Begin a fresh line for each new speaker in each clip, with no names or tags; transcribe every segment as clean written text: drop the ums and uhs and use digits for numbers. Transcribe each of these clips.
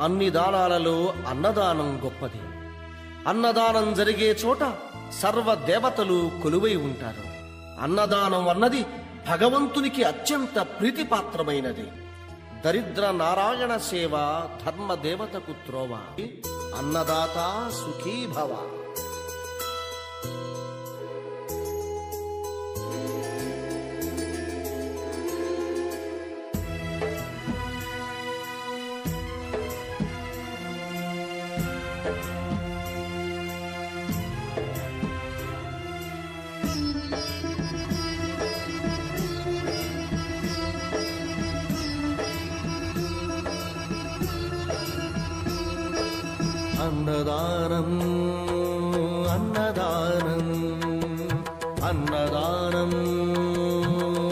అన్ని దానాలలో అన్నదానం గొప్పది. అన్నదానం జరిగే చోట సర్వ దేవతలు కొలువై ఉంటారు. అన్నదానం అన్నది భగవంతునికి అత్యంత ప్రీతిపాత్రమైనది. దరిద్ర నారాయణ సేవ ధర్మదేవతకు త్రోవ. అన్నదాత సుఖీభవ. అన్నదానం అన్నదానం అన్నదానం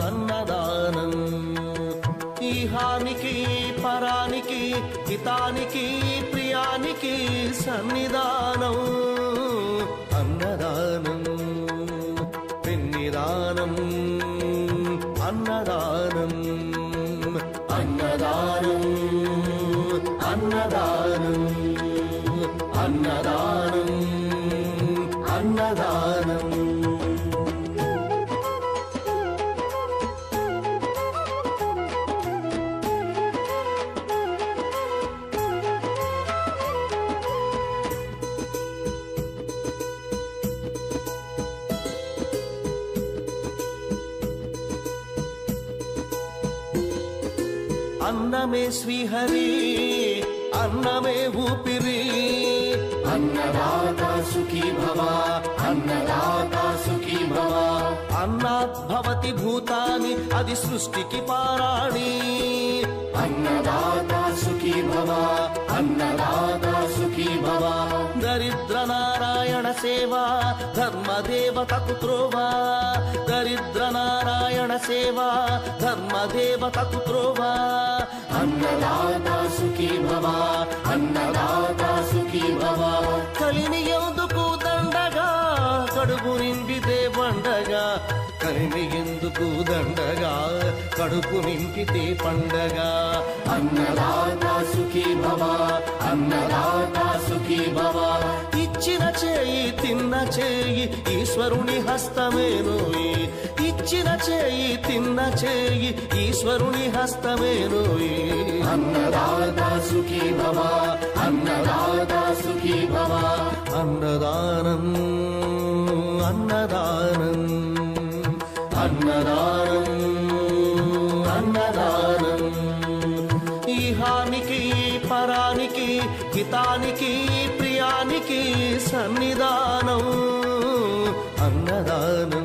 అన్నదానం ఈహానికి పరానికి హితానికి ప్రియానికి సన్నిధానం. అన్నదానం పిన్నిదానం అన్నదానం అన్నదానం అన్నదానం అన్నదానం అన్నదానం. అన్నమే శ్రీహరి అన్నమే ఊపిరి. అన్నదాత సుఖీ భవ అన్నదాత సుఖీ భవ. అన్నాత్ భవతి భూతాని అది సృష్టికి పారాణి. అన్నదాత సుఖీ భవ అన్నదాత సుఖీ భవ. దరిద్ర నారాయణ సేవ ధర్మదేవతకు త్రోవ. దరిద్ర నారాయణ సేవ ధర్మదేవతకు త్రోవ. అన్నదాత సుఖీ భవ అన్నదాత సుఖీ భవ. కలిమి ఎందుకు దండగా కడుపు నింపితే పండగా. కలిమి ఎందుకు దండగా కడుపు నింపితే పండగ. అన్నదాత సుఖీ భవ అన్నదాత సుఖీ భవ. ఇచ్చిన చేయి తిన్న చేయి ఈశ్వరుని హస్తమేనోయి. ఇచ్చిన చేయి తిన్న చేయి ఈశ్వరుని హస్తమేనోయి. అన్నదాత సుఖీ భవ అన్నదాత సుఖీ భవ. అన్నదానం అన్నదానం అన్నదానం అన్నదానం ఈహానికి పరానికి హితానికి ప్రియానికి సన్నిధానం. అన్నదానం